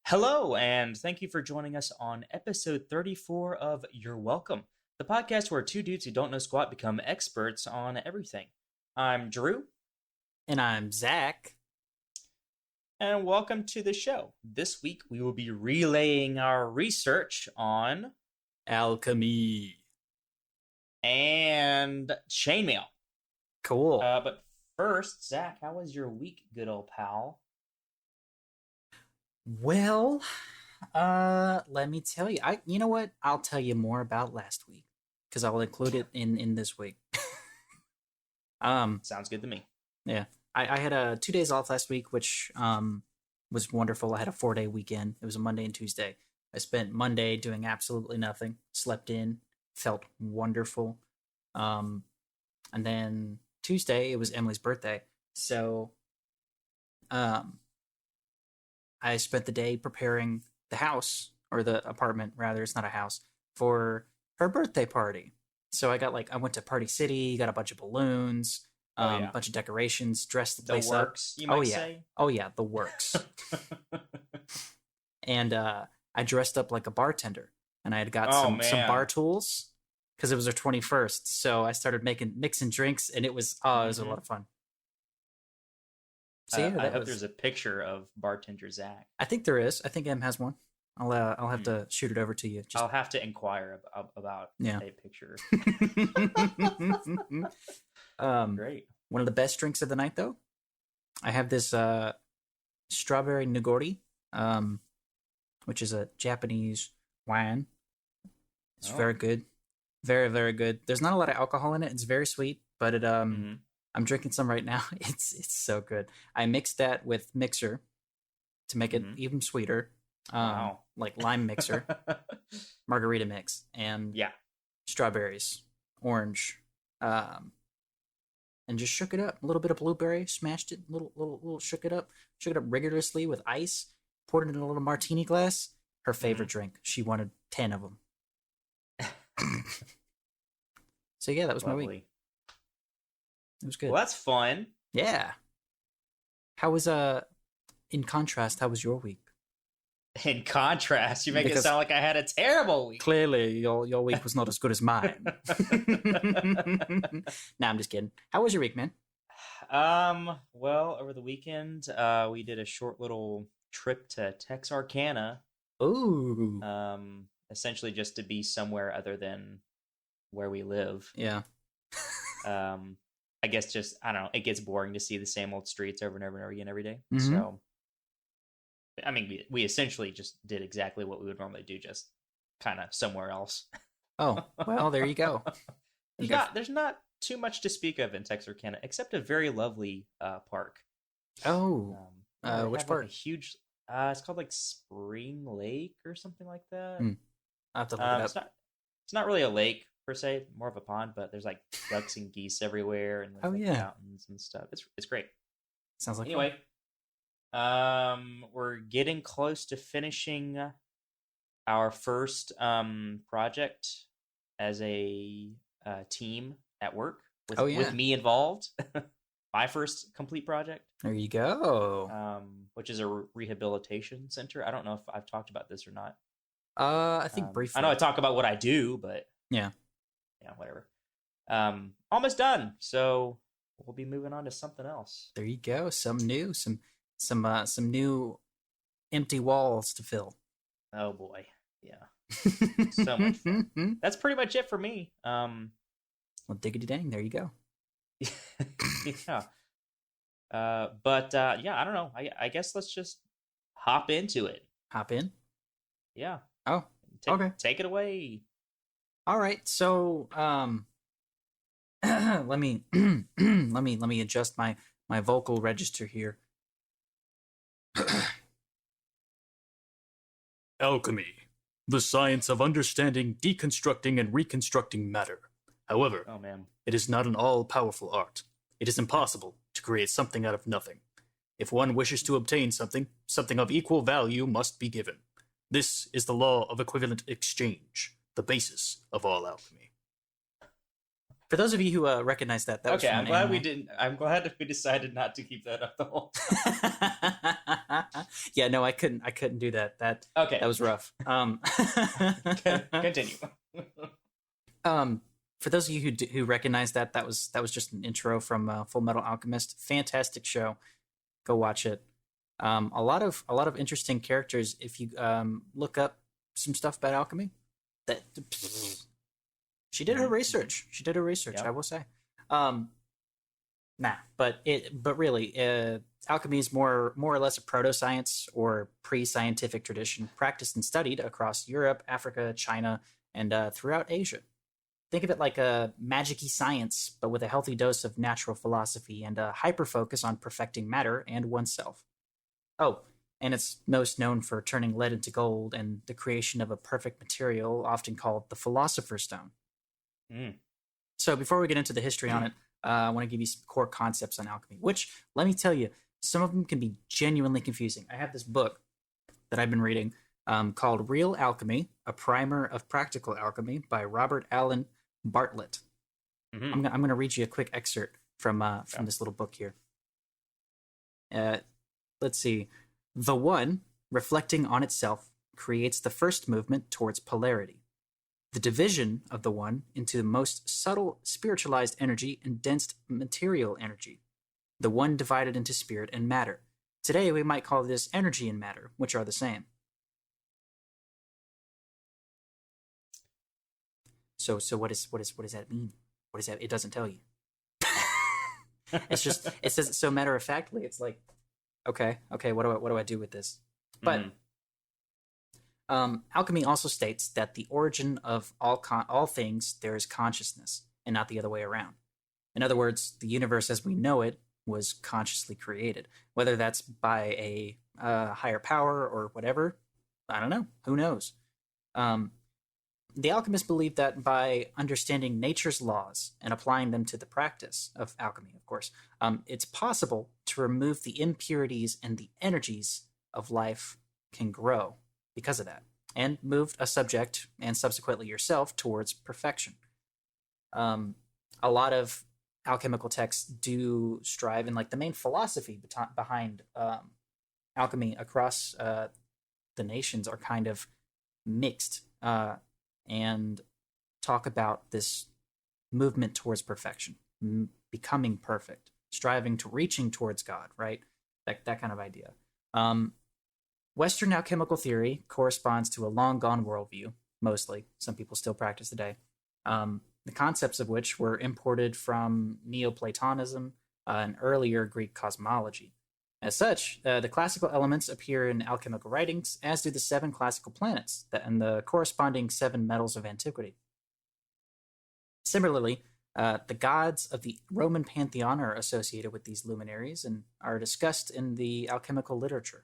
Hello, and thank you for joining us on episode 34 of You're Welcome, the podcast where two dudes who don't know squat become experts on everything. I'm Drew, And I'm Zach. and welcome to the show. This week we will be relaying our research on Alchemy. and chainmail. Cool. But first, Zach, how was your week, good old pal? Well, let me tell you. You know what? I'll tell you more about last week because I will include it in this week. Sounds good to me. Yeah. I had 2 days off last week, which was wonderful. I had a 4-day weekend. It was a Monday and Tuesday. I spent Monday doing absolutely nothing. Slept in, felt wonderful. And then Tuesday it was Emily's birthday, so I spent the day preparing the house, or the apartment rather, it's not a house, for her birthday party. So I went to Party City, got a bunch of balloons, yeah. bunch of decorations, dressed the The place works, up. you might Oh yeah. say? Oh yeah, the works. And I dressed up like a bartender, and I had got Oh, some man. bar tools because it was her 21st. So I started mixing drinks, and it was a lot of fun. So yeah, I hope there's a picture of bartender Zach. I think there is. I think Em has one. I'll have to shoot it over to you. I'll have to inquire about Yeah. a picture. um, Great. One of the best drinks of the night, though. I have this strawberry nigori, which is a Japanese wine. It's Oh. very good, very very good. There's not a lot of alcohol in it. It's very sweet, but it I'm drinking some right now. It's so good. I mixed that with mixer to make it even sweeter. Wow. Like lime mixer, margarita mix, and Yeah. strawberries, orange, and just shook it up. A little bit of blueberry, smashed it, little shook it up rigorously with ice, poured it in a little martini glass. Her favorite drink. She wanted 10 of them. So yeah, that was my week. Lovely. It was good. Well, that's fun. Yeah. How was in contrast, how was your week? In contrast, you make it Because- sound like I had a terrible week. Clearly, your week was not as good as mine. Nah, I'm just kidding. How was your week, man? Well, over the weekend, we did a short little trip to Texarkana. Ooh. Essentially just to be somewhere other than where we live. Yeah. I guess just, I don't know, it gets boring to see the same old streets over and over and over again every day. Mhm. So, I mean, we essentially just did exactly what we would normally do, just kind of somewhere else. Oh, well, there you go. There's not too much to speak of in Texarkana, except a very lovely park. Oh, They which have, like, part? a huge, it's called like Spring Lake or something like that. I'll have to look it up. It's not really a lake per se, more of a pond, but there's like ducks and geese everywhere, and there's Oh, like yeah. mountains and stuff. It's great. Sounds like Anyway, we're getting close to finishing our first project as a team at work with, Oh, yeah. with me involved. My first complete project, There you go. which is a rehabilitation center. I don't know if I've talked about this or not. I think briefly. I know I talk about what I do, but Yeah. whatever. Almost done. So we'll be moving on to something else. There you go. Some new new empty walls to fill. Oh boy, yeah. So much fun. That's pretty much it for me. Well, diggity dang, there you go. Yeah. But yeah, I don't know. I guess let's just hop into it. Hop in. Yeah. Oh, okay. Take it away. All right. So, let me let me adjust my vocal register here. Alchemy, the science of understanding, deconstructing, and reconstructing matter. However, Oh man. it is not an all-powerful art. It is impossible to create something out of nothing. If one wishes to obtain something, something of equal value must be given. This is the law of equivalent exchange, the basis of all alchemy. For those of you who recognize that was Okay, from I'm an glad anime. we didn't. I'm glad that we decided not to keep that up the whole Yeah, no, I couldn't do that. That Okay. was rough. Continue. For those of you who recognize that was just an intro from Full Metal Alchemist. Fantastic show. Go watch it. A lot of interesting characters. If you look up some stuff about alchemy, that she did her research. She did her research. Yep. I will say. But really, alchemy is more or less a proto-science or pre-scientific tradition practiced and studied across Europe, Africa, China, and throughout Asia. Think of it like a magic-y science, but with a healthy dose of natural philosophy and a hyper-focus on perfecting matter and oneself. Oh, and it's most known for turning lead into gold and the creation of a perfect material, often called the Philosopher's Stone. So before we get into the history on it, I want to give you some core concepts on alchemy, which, let me tell you, some of them can be genuinely confusing. I have this book that I've been reading called Real Alchemy, A Primer of Practical Alchemy by Robert Allen Bartlett. I'm going to read you a quick excerpt from this little book here. Let's see. The One, reflecting on itself, creates the first movement towards polarity. The division of the One into the most subtle spiritualized energy and dense material energy. The One divided into spirit and matter. Today we might call this energy and matter, which are the same. So what does that mean? What is that? It doesn't tell you. It's just, it says it so matter of factly. It's like, okay, what do I do with this? But alchemy also states that the origin of all things, there is consciousness, and not the other way around. In other words, the universe as we know it was consciously created. Whether that's by a higher power or whatever, I don't know. Who knows? The alchemists believed that by understanding nature's laws and applying them to the practice of alchemy, of course, it's possible to remove the impurities and the energies of life can grow because of that, and move a subject and subsequently yourself towards perfection. A lot of alchemical texts do strive, and like the main philosophy behind alchemy across the nations are kind of mixed and talk about this movement towards perfection, becoming perfect, striving to reaching towards God, right? That kind of idea. Western alchemical theory corresponds to a long-gone worldview, mostly. Some people still practice today. The concepts of which were imported from Neoplatonism and earlier Greek cosmology. As such, the classical elements appear in alchemical writings, as do the 7 classical planets and the corresponding 7 metals of antiquity. Similarly, the gods of the Roman pantheon are associated with these luminaries and are discussed in the alchemical literature.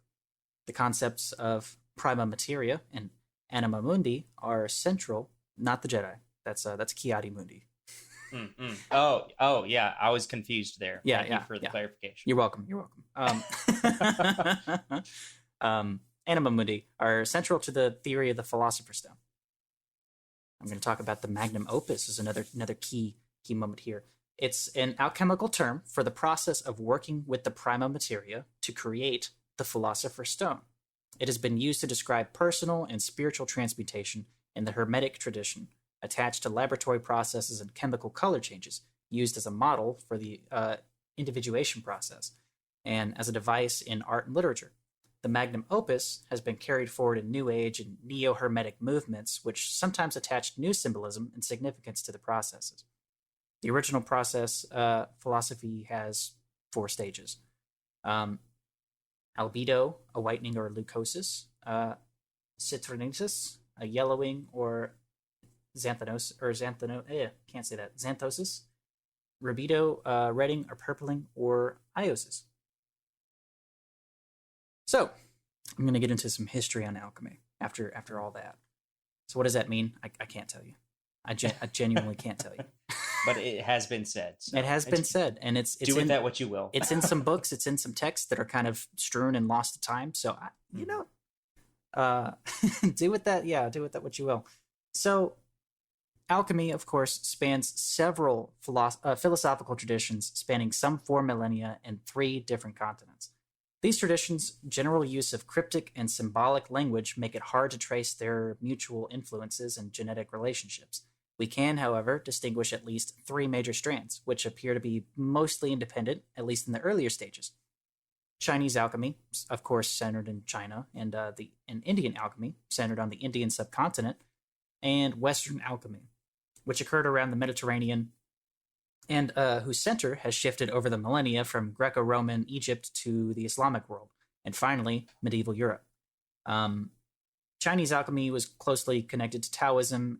The concepts of prima materia and anima mundi are central, not the Jedi. That's Kiadi Mundi. Oh, yeah. I was confused there. Thank you for the clarification. You're welcome. Anima mundi are central to the theory of the Philosopher's Stone. I'm going to talk about the magnum opus as another key moment here. It's an alchemical term for the process of working with the prima materia to create the Philosopher's Stone. It has been used to describe personal and spiritual transmutation in the Hermetic tradition, attached to laboratory processes and chemical color changes, used as a model for the individuation process, and as a device in art and literature. The magnum opus has been carried forward in New Age and Neo-Hermetic movements, which sometimes attached new symbolism and significance to the processes. The original process philosophy has 4 stages. Albedo, a whitening or leucosis, citrinosis, a yellowing or xanthosis, xanthosis, rubedo, redding or purpling, or iosis. So, I'm going to get into some history on alchemy after all that. So what does that mean? I can't tell you. I genuinely can't tell you. But it has been said. So it has been said, and it's do with that what you will. It's in some books. It's in some texts that are kind of strewn and lost to time. So do with that. Yeah, do with that what you will. So, Alchemy, of course, spans several philosophical traditions spanning some 4 millennia in 3 different continents. These traditions' general use of cryptic and symbolic language make it hard to trace their mutual influences and genetic relationships. We can, however, distinguish at least 3 major strands, which appear to be mostly independent, at least in the earlier stages. Chinese alchemy, of course, centered in China, and Indian alchemy, centered on the Indian subcontinent, and Western alchemy, which occurred around the Mediterranean and whose center has shifted over the millennia from Greco-Roman Egypt to the Islamic world, and finally, medieval Europe. Chinese alchemy was closely connected to Taoism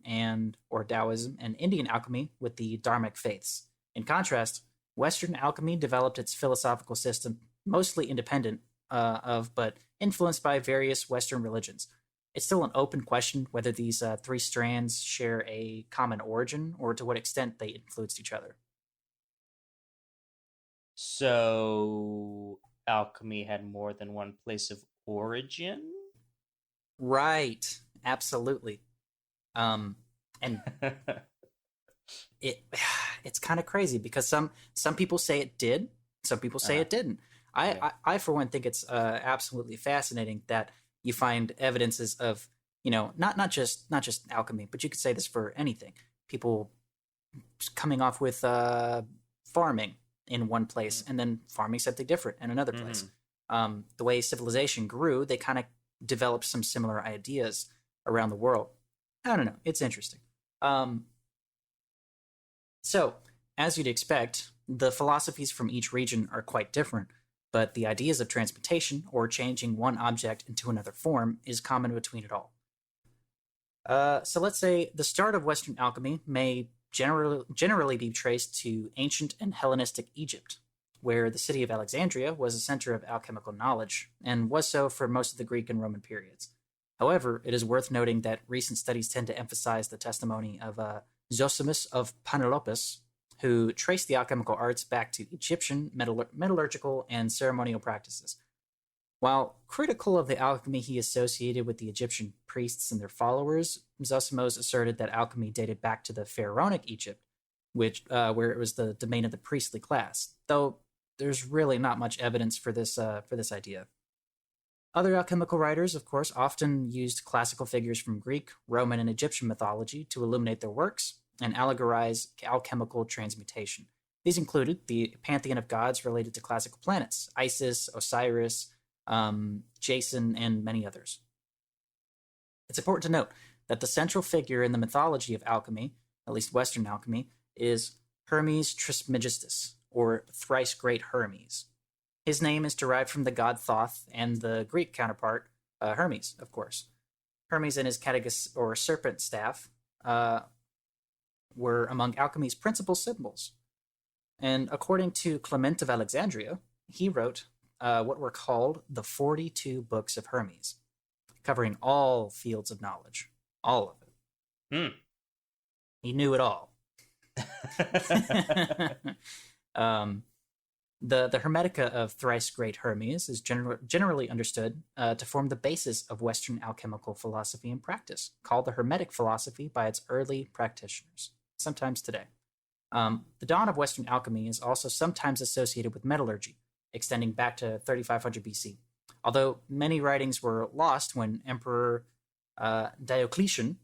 or Taoism, and Indian alchemy with the Dharmic faiths. In contrast, Western alchemy developed its philosophical system mostly independent but influenced by various Western religions. It's still an open question whether these 3 strands share a common origin or to what extent they influenced each other. So, alchemy had more than one place of origin? Right, absolutely. And it's kind of crazy because some people say it did, some people say it didn't. I for one think it's absolutely fascinating that you find evidences of, not just alchemy, but you could say this for anything. People coming off with farming in one place and then farming something different in another place. The way civilization grew, they kind of developed some similar ideas around the world. I don't know. It's interesting. So, as you'd expect, the philosophies from each region are quite different, but the ideas of transmutation, or changing one object into another form, is common between it all. So let's say the start of Western alchemy may generally be traced to ancient and Hellenistic Egypt, where the city of Alexandria was a center of alchemical knowledge, and was so for most of the Greek and Roman periods. However, it is worth noting that recent studies tend to emphasize the testimony of Zosimus of Panelopus, who traced the alchemical arts back to Egyptian metallurgical and ceremonial practices. While critical of the alchemy he associated with the Egyptian priests and their followers, Zosimos asserted that alchemy dated back to the pharaonic Egypt, where it was the domain of the priestly class, though there's really not much evidence for this idea. Other alchemical writers, of course, often used classical figures from Greek, Roman, and Egyptian mythology to illuminate their works and allegorize alchemical transmutation. These included the pantheon of gods related to classical planets, Isis, Osiris, Jason, and many others. It's important to note that the central figure in the mythology of alchemy, at least Western alchemy, is Hermes Trismegistus, or thrice great Hermes. His name is derived from the god Thoth and the Greek counterpart, Hermes, of course. Hermes and his caduceus, or serpent staff, were among alchemy's principal symbols. And according to Clement of Alexandria, he wrote what were called the 42 Books of Hermes, covering all fields of knowledge. All of it. He knew it all. The Hermetica of thrice great Hermes is generally understood to form the basis of Western alchemical philosophy and practice, called the Hermetic philosophy by its early practitioners, sometimes today. The dawn of Western alchemy is also sometimes associated with metallurgy, extending back to 3500 BC, although many writings were lost when Emperor Diocletian,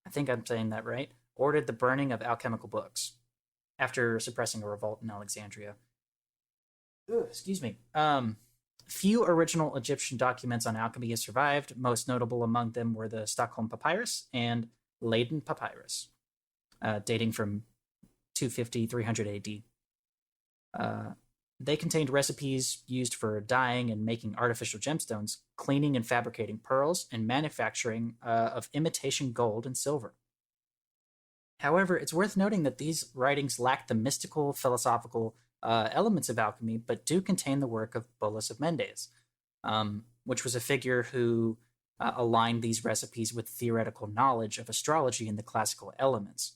I think I'm saying that right, ordered the burning of alchemical books after suppressing a revolt in Alexandria. Excuse me. Few original Egyptian documents on alchemy have survived. Most notable among them were the Stockholm Papyrus and Leiden Papyrus, dating from 250-300 AD. They contained recipes used for dyeing and making artificial gemstones, cleaning and fabricating pearls, and manufacturing of imitation gold and silver. However, it's worth noting that these writings lack the mystical, philosophical elements of alchemy, but do contain the work of Bolus of Mendes, which was a figure who aligned these recipes with theoretical knowledge of astrology and the classical elements.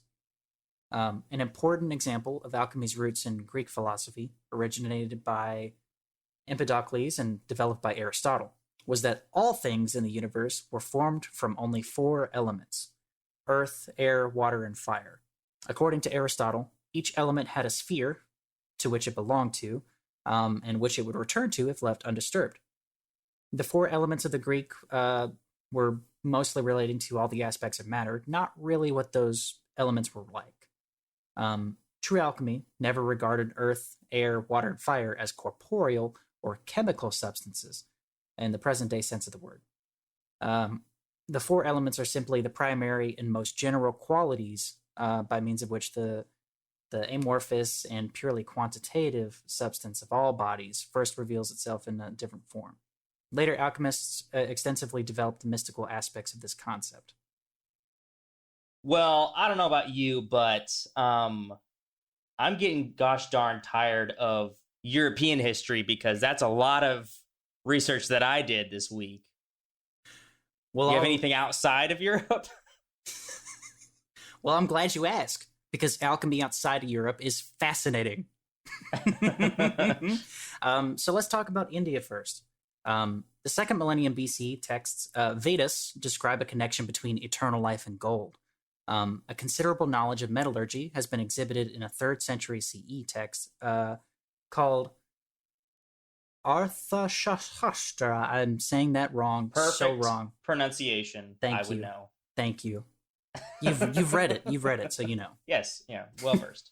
An important example of alchemy's roots in Greek philosophy, originated by Empedocles and developed by Aristotle, was that all things in the universe were formed from only 4 elements: earth, air, water, and fire. According to Aristotle, each element had a sphere to which it belonged to, and which it would return to if left undisturbed. The four elements of the Greek were mostly relating to all the aspects of matter, not really what those elements were like. True alchemy never regarded earth, air, water, and fire as corporeal or chemical substances in the present day sense of the word. The four elements are simply the primary and most general qualities by means of which the amorphous and purely quantitative substance of all bodies first reveals itself in a different form. Later alchemists extensively developed the mystical aspects of this concept. Well, I don't know about you, but I'm getting gosh darn tired of European history because that's a lot of research that I did this week. Well, do you have anything outside of Europe? Well, I'm glad you asked, because alchemy outside of Europe is fascinating. So let's talk about India first. The 2nd millennium BC texts, Vedas, describe a connection between eternal life and gold. A considerable knowledge of metallurgy has been exhibited in a 3rd century CE text called Arthashastra. I'm saying that wrong. Perfect so wrong. Pronunciation. Thank I you. would know. Thank you. You've read it. You've read it, so you know. Yes. Yeah. Well versed.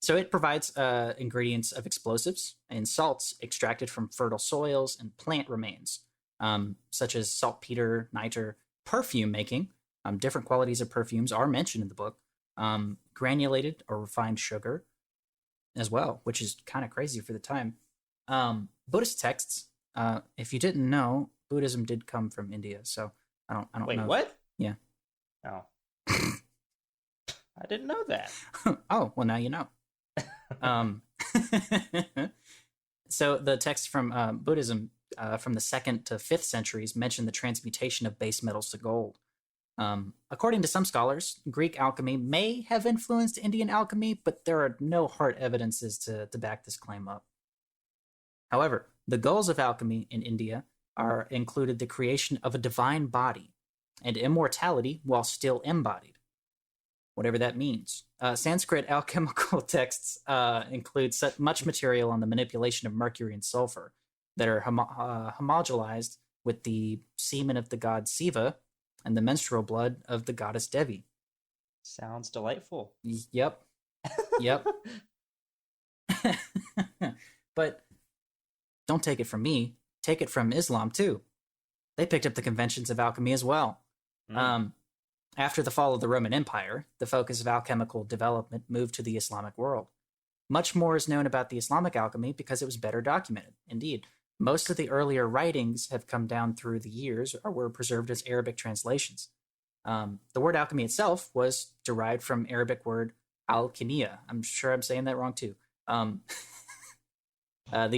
So it provides ingredients of explosives and salts extracted from fertile soils and plant remains, such as saltpeter, niter, perfume making. Different qualities of perfumes are mentioned in the book. Granulated or refined sugar as well, which is kind of crazy for the time. Buddhist texts. If you didn't know, Buddhism did come from India, so I don't Wait, know. what? Yeah. Oh. I didn't know that. Oh, well, now you know. So the texts from Buddhism from the 2nd to 5th centuries mention the transmutation of base metals to gold. According to some scholars, Greek alchemy may have influenced Indian alchemy, but there are no hard evidences to back this claim up. However, the goals of alchemy in India are included the creation of a divine body and immortality while still embodied, whatever that means. Sanskrit alchemical texts include much material on the manipulation of mercury and sulfur that are homogenized with the semen of the god Siva and the menstrual blood of the goddess Devi. Sounds delightful. Yep. Yep. But don't take it from me. Take it from Islam, too. They picked up the conventions of alchemy as well. After the fall of the Roman Empire, the focus of alchemical development moved to the Islamic world. Much more is known about the Islamic alchemy because it was better documented. Indeed, most of the earlier writings have come down through the years or were preserved as Arabic translations. The word alchemy itself was derived from Arabic word alchemia. I'm sure I'm saying that wrong too. The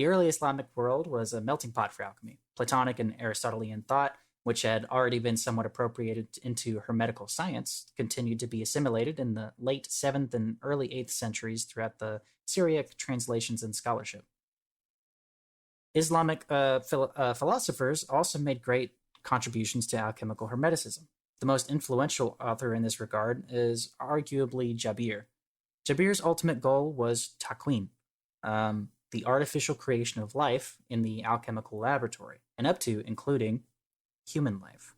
early Islamic world was a melting pot for alchemy. Platonic and Aristotelian thought, which had already been somewhat appropriated into Hermetical science, continued to be assimilated in the late 7th and early 8th centuries throughout the Syriac translations and scholarship. Islamic philosophers also made great contributions to alchemical Hermeticism. The most influential author in this regard is arguably Jabir. Jabir's ultimate goal was takwin, the artificial creation of life in the alchemical laboratory, and up to, including, human life.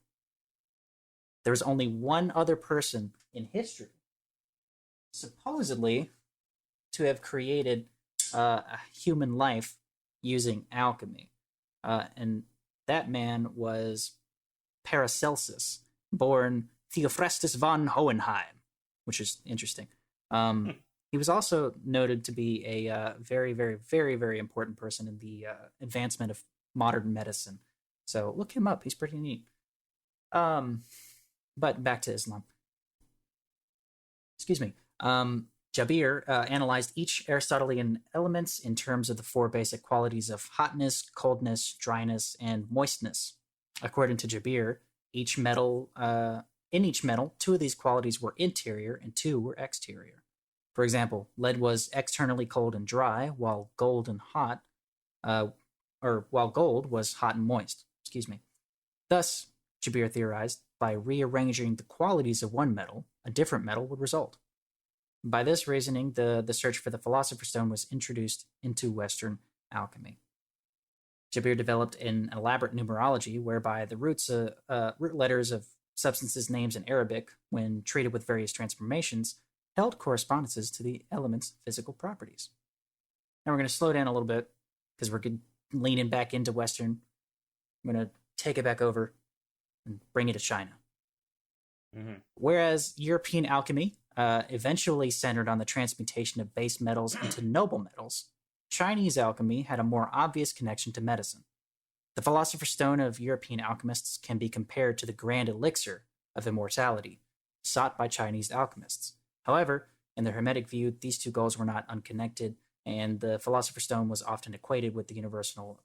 There was only one other person in history, supposedly, to have created a human life using alchemy. And that man was Paracelsus, born Theophrastus von Hohenheim, which is interesting. He was also noted to be a very, very, very, very important person in the advancement of modern medicine. So look him up. He's pretty neat. But back to Islam. Excuse me. Jabir analyzed each Aristotelian elements in terms of the four basic qualities of hotness, coldness, dryness, and moistness. According to Jabir, in each metal, two of these qualities were interior and two were exterior. For example, lead was externally cold and dry, while gold was hot and moist. Thus, Jabir theorized, by rearranging the qualities of one metal, a different metal would result. By this reasoning, the search for the Philosopher's Stone was introduced into Western alchemy. Jabir developed an elaborate numerology whereby the root letters of substances' names in Arabic, when treated with various transformations, held correspondences to the element's physical properties. Now we're going to slow down a little bit because we're leaning back into Western. I'm going to take it back over and bring it to China. Mm-hmm. Whereas European alchemy eventually centered on the transmutation of base metals into noble metals, Chinese alchemy had a more obvious connection to medicine. The Philosopher's Stone of European alchemists can be compared to the grand elixir of immortality, sought by Chinese alchemists. However, in the Hermetic view, these two goals were not unconnected, and the Philosopher's Stone was often equated with the universal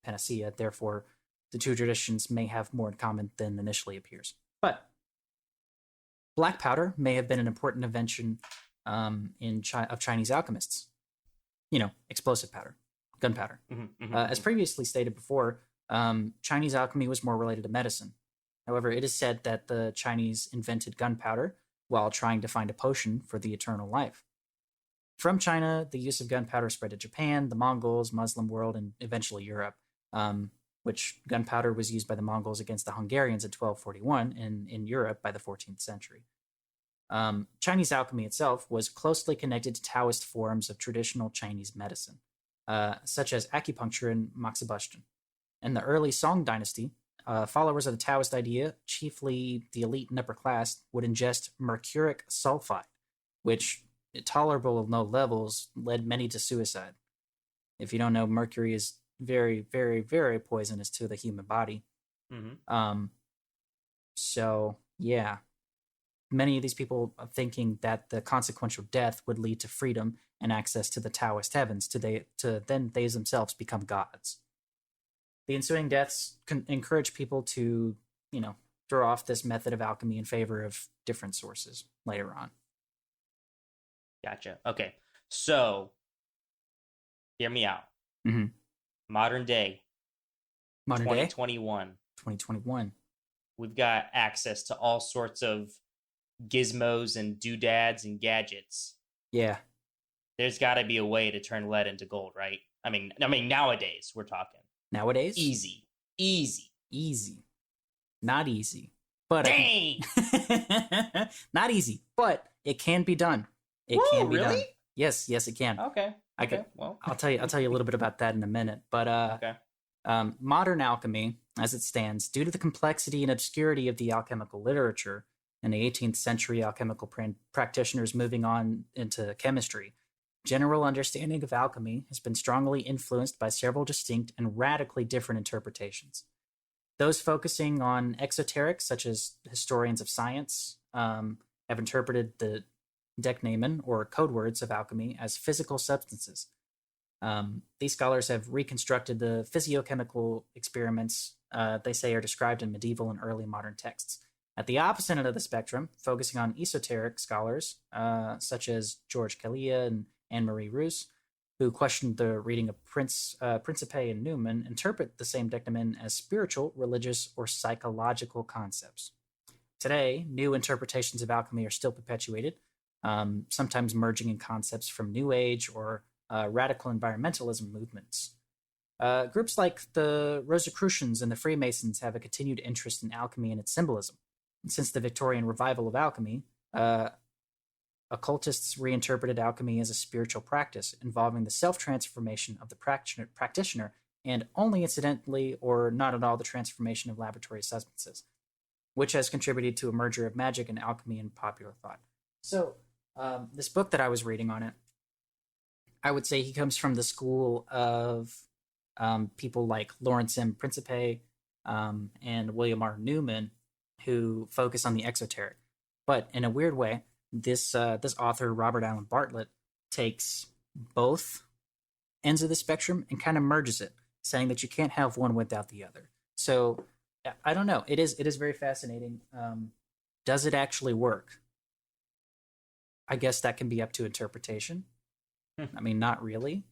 panacea. Therefore, the two traditions may have more in common than initially appears. But black powder may have been an important invention of Chinese alchemists. Explosive powder, gunpowder. As previously stated before, Chinese alchemy was more related to medicine. However, it is said that the Chinese invented gunpowder while trying to find a potion for the eternal life. From China, the use of gunpowder spread to Japan, the Mongols, Muslim world, and eventually Europe, which gunpowder was used by the Mongols against the Hungarians in 1241 and in Europe by the 14th century. Chinese alchemy itself was closely connected to Taoist forms of traditional Chinese medicine, such as acupuncture and moxibustion. In the early Song dynasty, followers of the Taoist idea, chiefly the elite and upper class, would ingest mercuric sulfide, which, tolerable of low levels, led many to suicide. If you don't know, mercury is very, very, very poisonous to the human body. Mm-hmm. So, yeah. Many of these people are thinking that the consequential death would lead to freedom and access to the Taoist heavens, to then they themselves become gods. The ensuing deaths encourage people to, throw off this method of alchemy in favor of different sources later on. Gotcha. Okay. So, hear me out. Mm-hmm. Modern day. 2021. We've got access to all sorts of gizmos and doodads and gadgets. Yeah. There's got to be a way to turn lead into gold, right? I mean, nowadays we're talking. Nowadays? Easy. Not easy. But dang! Not easy, but it can be done. It can be really? done. Yes, it can. Okay. Well, I'll tell you a little bit about that in a minute. But okay. Modern alchemy, as it stands, due to the complexity and obscurity of the alchemical literature, and the 18th century alchemical practitioners moving on into chemistry, general understanding of alchemy has been strongly influenced by several distinct and radically different interpretations. Those focusing on exoterics, such as historians of science, have interpreted the decknamen, or code words of alchemy, as physical substances. These scholars have reconstructed the physiochemical experiments they say are described in medieval and early modern texts. At the opposite end of the spectrum, focusing on esoteric scholars, such as George Kalia and Anne-Marie Roos, who questioned the reading of Principe and Newman, interpret the same decknamen as spiritual, religious, or psychological concepts. Today, new interpretations of alchemy are still perpetuated, sometimes merging in concepts from New Age or radical environmentalism movements. Groups like the Rosicrucians and the Freemasons have a continued interest in alchemy and its symbolism. And since the Victorian revival of alchemy, occultists reinterpreted alchemy as a spiritual practice involving the self-transformation of the practitioner and only incidentally or not at all the transformation of laboratory substances, which has contributed to a merger of magic and alchemy in popular thought. So, this book that I was reading on it, I would say he comes from the school of people like Lawrence M. Principe and William R. Newman, who focus on the exoteric. But in a weird way, this author, Robert Allen Bartlett, takes both ends of the spectrum and kind of merges it, saying that you can't have one without the other. So, I don't know. It is very fascinating. Does it actually work? I guess that can be up to interpretation. I mean, not really.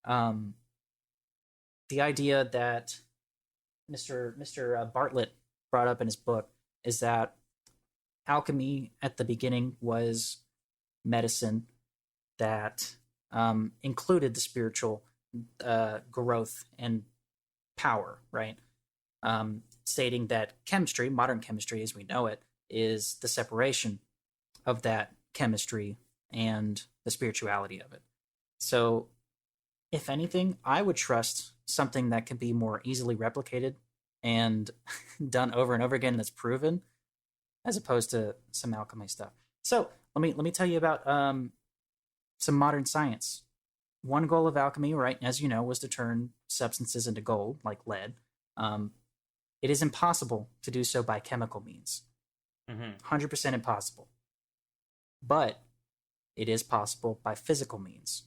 The idea that Mr. Bartlett brought up in his book is that alchemy at the beginning was medicine that included the spiritual growth and power, right? Stating that chemistry, modern chemistry as we know it, is the separation of that chemistry and the spirituality of it. So, if anything, I would trust something that can be more easily replicated and done over and over again that's proven, as opposed to some alchemy stuff. So, let me tell you about some modern science. One goal of alchemy, right, as you know, was to turn substances into gold, like lead. It is impossible to do so by chemical means. 100% impossible. But it is possible by physical means.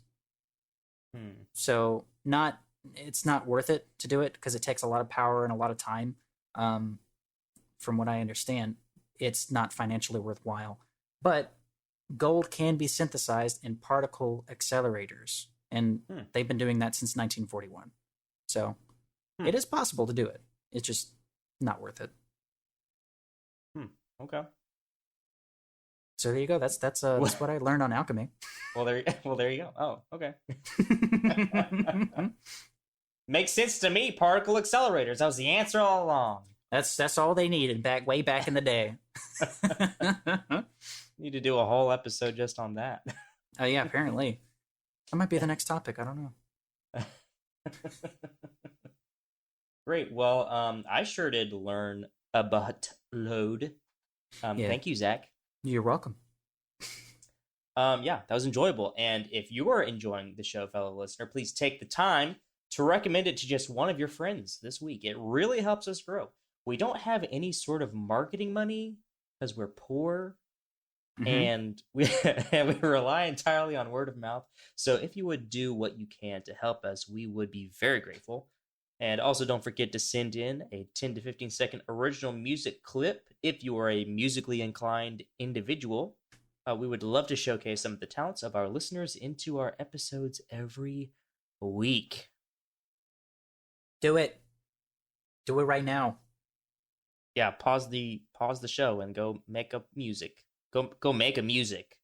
So it's not worth it to do it because it takes a lot of power and a lot of time. From what I understand, it's not financially worthwhile. But gold can be synthesized in particle accelerators, and they've been doing that since 1941. So it is possible to do it. It's just not worth it. Okay. So there you go. That's what I learned on alchemy. Well, there you go. Oh, okay. Makes sense to me. Particle accelerators. That was the answer all along. That's all they needed way back in the day. Need to do a whole episode just on that. Oh yeah, apparently. That might be the next topic. I don't know. Great. Well, I sure did learn a buttload. Thank you, Zach. You're welcome. Yeah, that was enjoyable. And if you are enjoying the show, fellow listener, please take the time to recommend it to just one of your friends this week. It really helps us grow. We don't have any sort of marketing money because we're poor. And we rely entirely on word of mouth. So if you would do what you can to help us, we would be very grateful. And also don't forget to send in a 10 to 15 second original music clip if you are a musically inclined individual. We would love to showcase some of the talents of our listeners into our episodes every week. Do it. Do it right now. Yeah, pause the show and go make up music. Go make a music.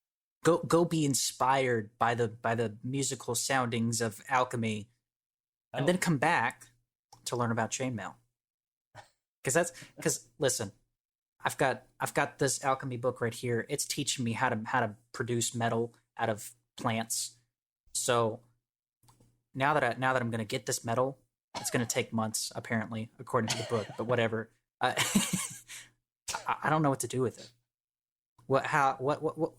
Go be inspired by the musical soundings of alchemy, and then come back to learn about chainmail. Because listen, I've got this alchemy book right here. It's teaching me how to produce metal out of plants. So now that I'm gonna get this metal, it's gonna take months apparently, according to the book. But whatever. I don't know what to do with it. What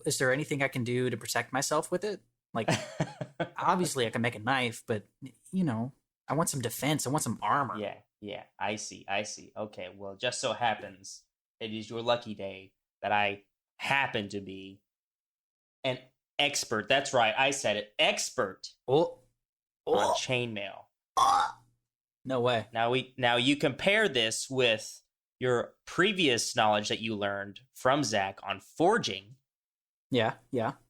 is there anything I can do to protect myself with it? Like, obviously I can make a knife, but I want some defense. I want some armor. Yeah, I see. Okay, well, just so happens it is your lucky day that I happen to be an expert. That's right, I said it. Expert on chainmail. No way. Now you compare this with your previous knowledge that you learned from Zach on forging. Yeah.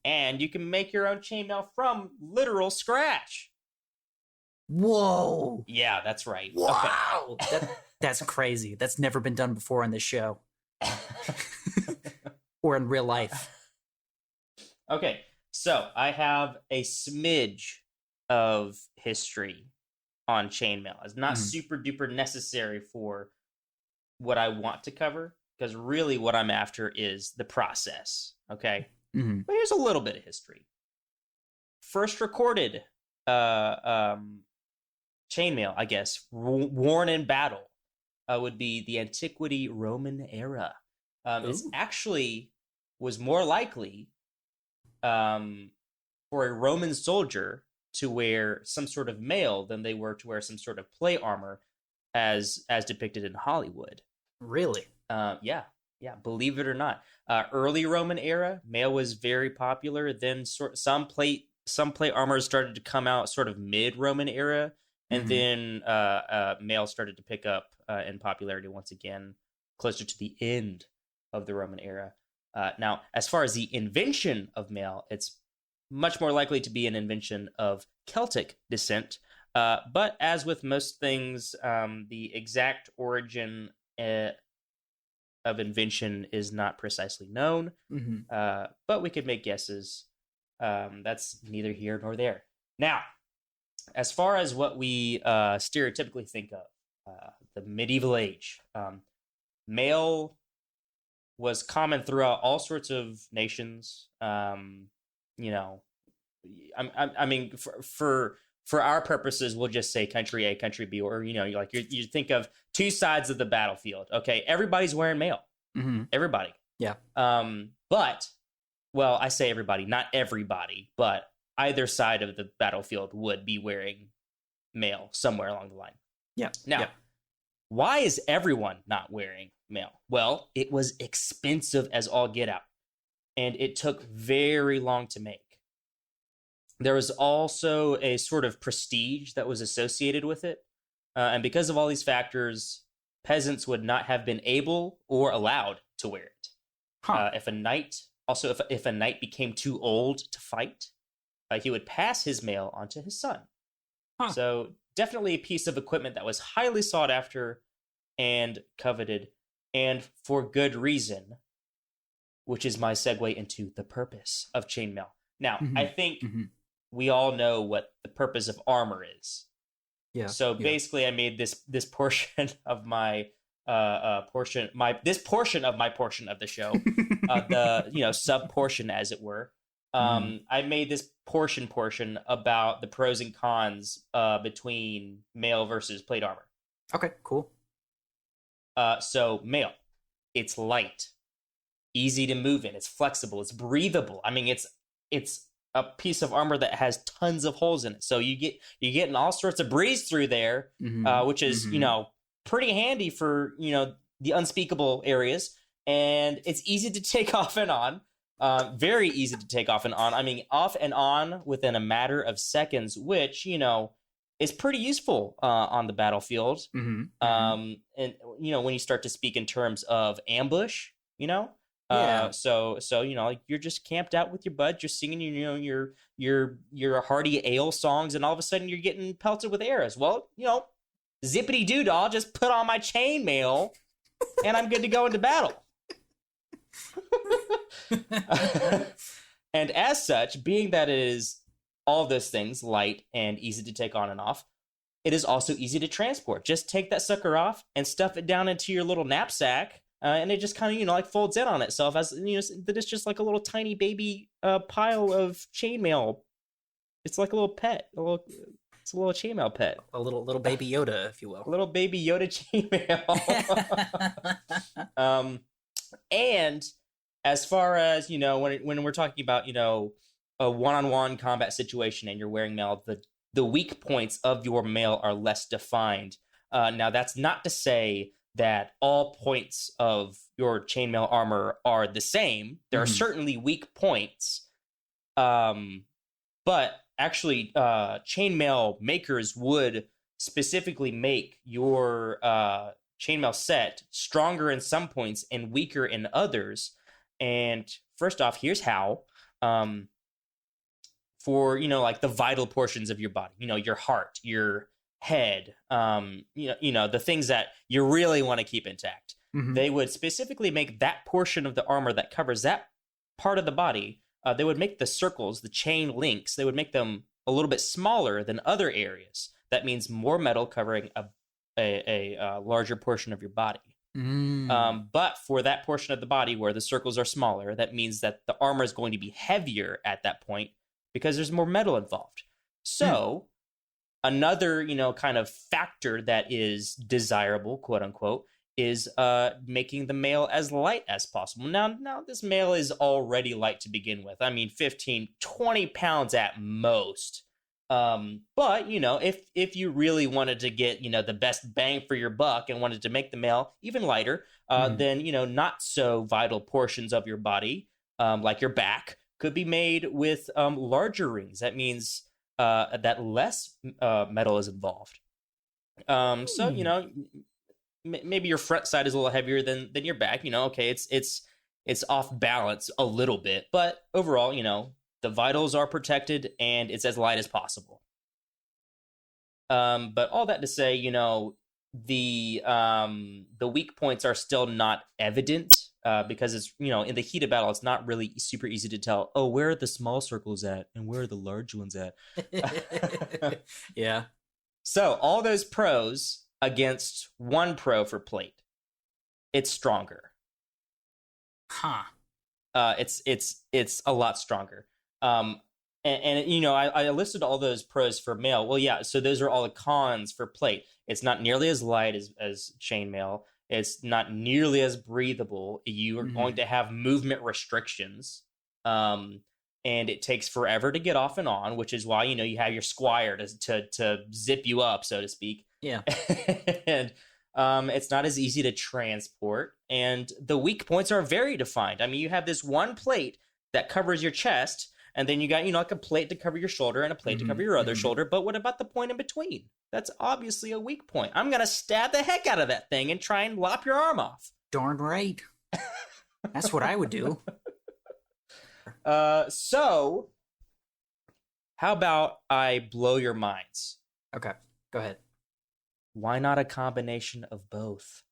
And you can make your own chainmail from literal scratch. Whoa. Yeah, that's right. Wow. Okay. That's crazy. That's never been done before on this show. Or in real life. Okay, so I have a smidge of history on chainmail. It's not super duper necessary for what I want to cover, because really what I'm after is the process, okay? But here's a little bit of history. First recorded chainmail, I guess, worn in battle, would be the Antiquity Roman era. It actually was more likely for a Roman soldier to wear some sort of mail than they were to wear some sort of plate armor as depicted in Hollywood. Really? Yeah. Believe it or not, early Roman era mail was very popular. Then some plate armor started to come out sort of mid Roman era, and then mail started to pick up in popularity once again closer to the end of the Roman era. Now, as far as the invention of mail, it's much more likely to be an invention of Celtic descent. But as with most things, the exact origin of invention is not precisely known, but we could make guesses. That's neither here nor there. Now, as far as what we stereotypically think of, the medieval age, mail was common throughout all sorts of nations. You know, I mean, for our purposes, we'll just say country A, country B, or like you think of two sides of the battlefield. Okay, everybody's wearing mail. Everybody. Yeah. But, well, I say everybody, not everybody, but either side of the battlefield would be wearing mail somewhere along the line. Yeah. Now, why is everyone not wearing mail? Well, it was expensive as all get out, and it took very long to make. There was also a sort of prestige that was associated with it, and because of all these factors, peasants would not have been able or allowed to wear it. If a knight became too old to fight, he would pass his mail on to his son. So definitely a piece of equipment that was highly sought after and coveted, and for good reason, which is my segue into the purpose of chainmail. Now, I think we all know what the purpose of armor is. Yeah. So basically, I made this portion of my portion of the show, the sub portion, as it were. I made this portion about the pros and cons between mail versus plate armor. Okay, cool. So mail, it's light, easy to move in, it's flexible, it's breathable. I mean, it's a piece of armor that has tons of holes in it, so you're getting all sorts of breeze through there, which is pretty handy for the unspeakable areas, and it's easy to take off and on. Very easy to take off and on. I mean, off and on within a matter of seconds, which, is pretty useful on the battlefield. And, when you start to speak in terms of ambush, so like you're just camped out with your buds, you're singing, your hearty ale songs, and all of a sudden you're getting pelted with arrows. Well, zippity doo dah, just put on my chainmail and I'm good to go into battle. And as such, being that it is all those things, light and easy to take on and off, it is also easy to transport. Just take that sucker off and stuff it down into your little knapsack, and it just kind of like folds in on itself as that it's just like a little tiny baby pile of chainmail. It's like a little pet. It's a little chainmail pet. A little baby Yoda, if you will. A little baby Yoda chainmail. And as far as, when we're talking about, a one-on-one combat situation and you're wearing mail, the weak points of your mail are less defined. Now, that's not to say that all points of your chainmail armor are the same. There are certainly weak points. But actually, chainmail makers would specifically make your chainmail set stronger in some points and weaker in others. And first off, here's how. For like the vital portions of your body, your heart, your head, the things that you really want to keep intact. They would specifically make that portion of the armor that covers that part of the body. They would make the circles, the chain links, they would make them a little bit smaller than other areas. That means more metal covering a larger portion of your body. But for that portion of the body where the circles are smaller, that means that the armor is going to be heavier at that point because there's more metal involved. So another, kind of factor that is desirable, quote unquote, is making the mail as light as possible. Now this mail is already light to begin with. I mean, 15, 20 pounds at most. But if you really wanted to get the best bang for your buck and wanted to make the mail even lighter, then not so vital portions of your body, like your back, could be made with larger rings. That means that less metal is involved. So maybe your front side is a little heavier than your back. Okay, it's off balance a little bit, but overall, the vitals are protected and it's as light as possible. But all that to say, the weak points are still not evident, because it's, in the heat of battle, it's not really super easy to tell, oh, where are the small circles at and where are the large ones at. Yeah. So all those pros against one pro for plate, it's stronger. Huh. It's a lot stronger. And I listed all those pros for mail. Well, yeah, so those are all the cons for plate. It's not nearly as light as chainmail. It's not nearly as breathable. You are going to have movement restrictions. And it takes forever to get off and on, which is why, you have your squire to zip you up, so to speak. Yeah. And it's not as easy to transport. And the weak points are very defined. I mean, you have this one plate that covers your chest, and then you got, like a plate to cover your shoulder and a plate to cover your other shoulder. But what about the point in between? That's obviously a weak point. I'm going to stab the heck out of that thing and try and lop your arm off. Darn right. That's what I would do. So, how about I blow your minds? Okay, go ahead. Why not a combination of both?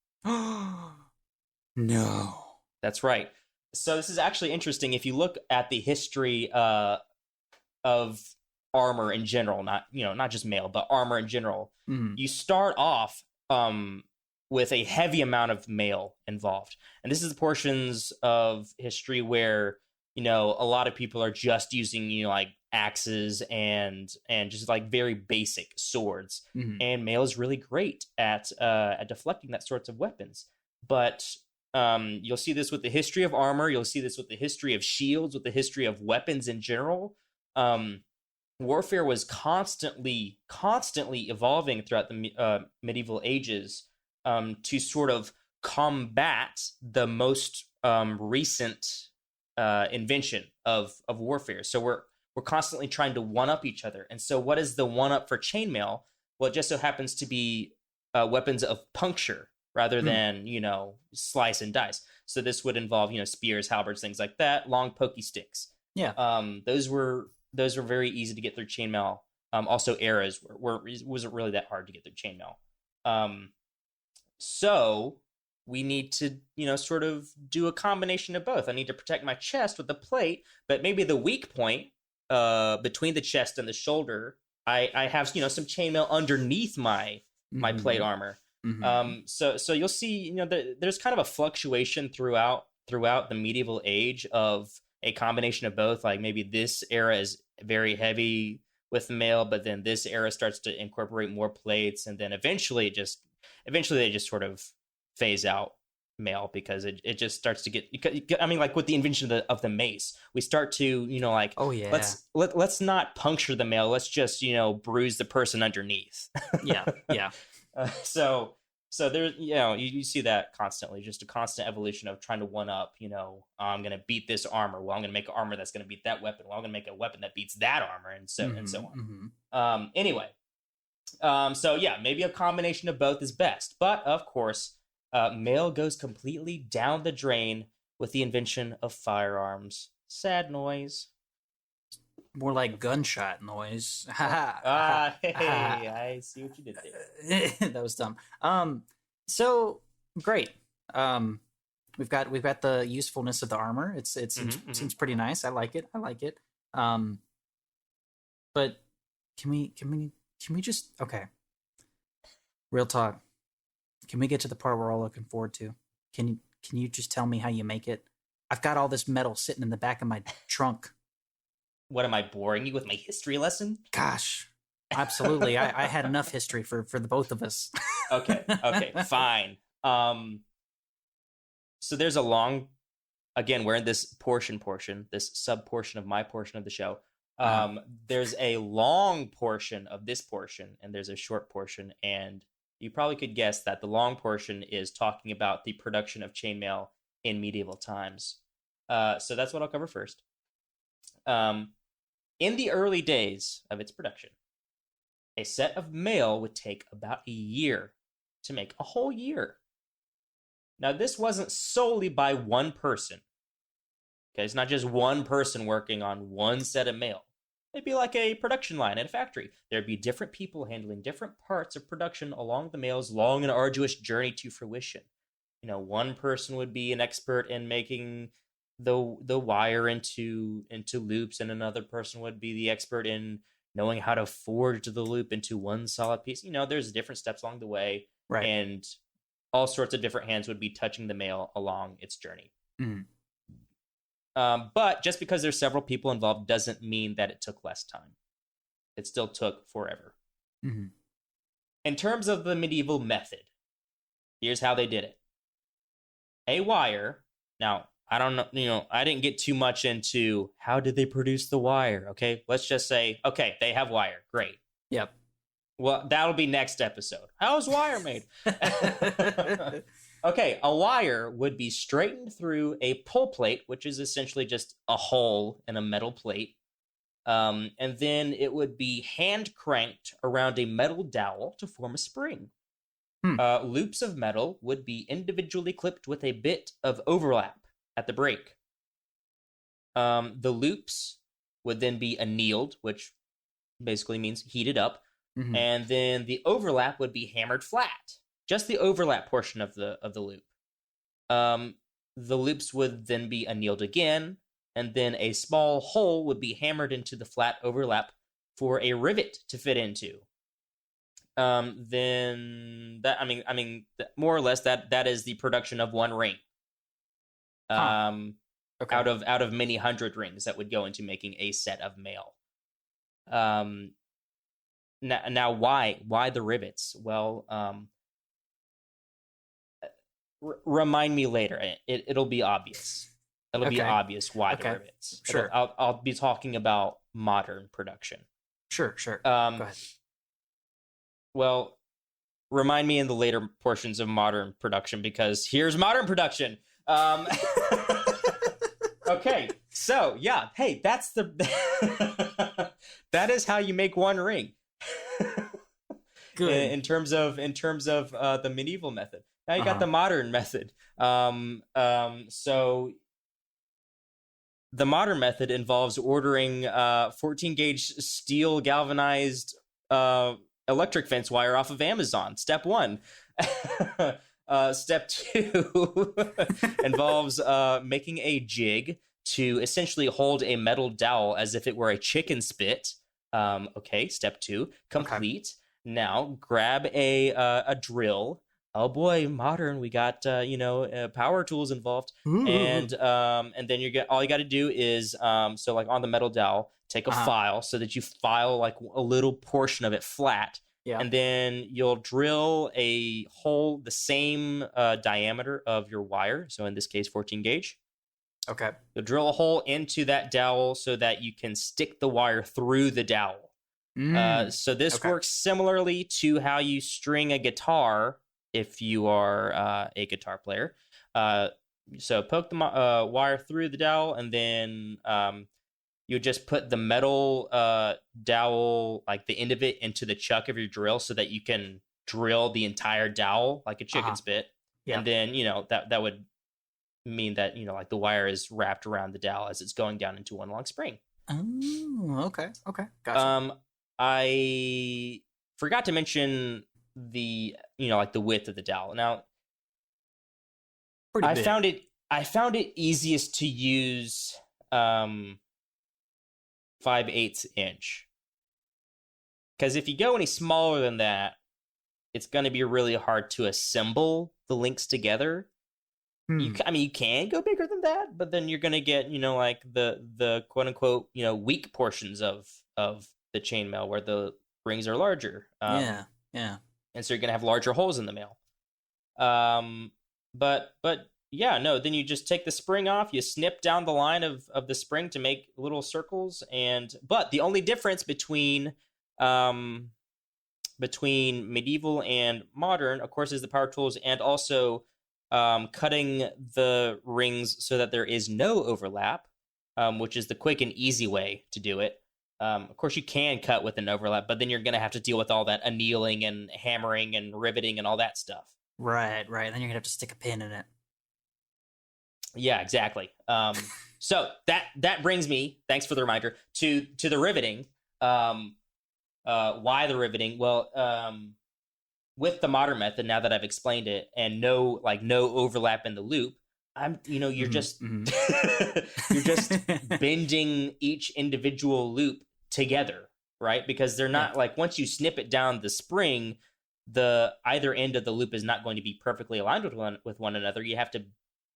No. That's right. So this is actually interesting. If you look at the history of armor in general, not just mail, but armor in general, you start off with a heavy amount of mail involved. And this is the portions of history where, a lot of people are just using, like axes and just like very basic swords. And mail is really great at deflecting that sorts of weapons. But you'll see this with the history of armor. You'll see this with the history of shields, with the history of weapons in general. Warfare was constantly evolving throughout the medieval ages to sort of combat the most recent invention of warfare. So we're constantly trying to one-up each other. And so what is the one-up for chainmail? Well, it just so happens to be weapons of puncture rather than, slice and dice. So this would involve, spears, halberds, things like that, long pokey sticks. Yeah. Those were very easy to get through chainmail. Also arrows wasn't really that hard to get through chainmail. So we need to, sort of do a combination of both. I need to protect my chest with the plate, but maybe the weak point between the chest and the shoulder, I have, some chainmail underneath my plate armor. So you'll see, there's kind of a fluctuation throughout the medieval age of a combination of both. Like maybe this era is very heavy with mail, but then this era starts to incorporate more plates, and then eventually they just sort of phase out mail because it just starts to get. I mean, like with the invention of the mace, we start to oh yeah, let's not puncture the mail. Let's just bruise the person underneath. yeah. So there, you see that constantly, just a constant evolution of trying to one up. I'm gonna beat this armor. Well, I'm gonna make an armor that's gonna beat that weapon. Well, I'm gonna make a weapon that beats that armor, and so on. Anyway, so yeah, maybe a combination of both is best. But of course, mail goes completely down the drain with the invention of firearms. Sad noise. More like gunshot noise. Hey, I see what you did there. That was dumb. So great. We've got the usefulness of the armor. It seems pretty nice. I like it. But can we just okay? Real talk. Can we get to the part we're all looking forward to? Can you just tell me how you make it? I've got all this metal sitting in the back of my trunk. What, am I boring you with my history lesson? Gosh, absolutely. I had enough history for the both of us. Okay, fine. So there's a long, again, we're in this portion, this sub portion of my portion of the show. There's a long portion of this portion, and there's a short portion, and you probably could guess that the long portion is talking about the production of chainmail in medieval times. So that's what I'll cover first. In the early days of its production, a set of mail would take about a year to make, a whole year. Now, this wasn't solely by one person. Okay, it's not just one person working on one set of mail. It'd be like a production line at a factory. There'd be different people handling different parts of production along the mail's long and arduous journey to fruition. One person would be an expert in making the wire into loops, and another person would be the expert in knowing how to forge the loop into one solid piece. There's different steps along the way, Right. and all sorts of different hands would be touching the mail along its journey. Mm. But just because there's several people involved doesn't mean that it took less time. It still took forever. Mm-hmm. In terms of the medieval method, here's how they did it. A wire. Now, I don't know, I didn't get too much into how did they produce the wire, okay? Let's just say, okay, they have wire. Great. Yep. Well, that'll be next episode. How's wire made? Okay, a wire would be straightened through a pull plate, which is essentially just a hole in a metal plate. And then it would be hand cranked around a metal dowel to form a spring. Loops of metal would be individually clipped with a bit of overlap at the break. The loops would then be annealed, which basically means heated up. Mm-hmm. And then the overlap would be hammered flat. Just the overlap portion of the loop. The loops would then be annealed again, and then a small hole would be hammered into the flat overlap for a rivet to fit into. Then that more or less that is the production of one ring. Okay. Out of many hundred rings that would go into making a set of mail. Now why the rivets? Well, remind me later. It'll be obvious. It'll be obvious why the rivets. Sure. I'll be talking about modern production. Sure. Go ahead. Well, remind me in the later portions of modern production, because here's modern production. Okay, so yeah, hey, that's that is how you make one ring. Good. In terms of the medieval method. Now you got the modern method. So the modern method involves ordering 14 gauge steel galvanized electric fence wire off of Amazon. Step 1. Step 2 involves making a jig to essentially hold a metal dowel as if it were a chicken spit. Okay, step 2 complete. Okay. Now grab a drill. Oh boy, modern. We got power tools involved. Ooh. And then all you got to do is so like on the metal dowel, take a file so that you file like a little portion of it flat. Yeah. And then you'll drill a hole the same diameter of your wire. So in this case, 14 gauge. Okay. You'll drill a hole into that dowel so that you can stick the wire through the dowel. So this works similarly to how you string a guitar if you are a guitar player. So poke the wire through the dowel, and then you just put the metal dowel, like the end of it, into the chuck of your drill so that you can drill the entire dowel like a chicken spit. Yeah. And then, that would mean that, like the wire is wrapped around the dowel as it's going down into one long spring. Oh, okay. Gotcha. I forgot to mention the like the width of the dowel. Now, I found it easiest to use 5/8 inch, because if you go any smaller than that, it's going to be really hard to assemble the links together. You can go bigger than that, but then you're going to get like the quote unquote weak portions of the chainmail where the rings are larger. Yeah. And so you're going to have larger holes in the mail. But yeah, no, then you just take the spring off, you snip down the line of the spring to make little circles. But the only difference between medieval and modern, of course, is the power tools, and also cutting the rings so that there is no overlap, which is the quick and easy way to do it. Of course, you can cut with an overlap, but then you're going to have to deal with all that annealing and hammering and riveting and all that stuff. Right. Then you're going to have to stick a pin in it. Yeah, exactly. So that brings me, thanks for the reminder, to the riveting. Why the riveting? Well, with the modern method, now that I've explained it, and no overlap in the loop, you're just you're just bending each individual loop together, right? Because they're not like, once you snip it down the spring, the either end of the loop is not going to be perfectly aligned with one another. You have to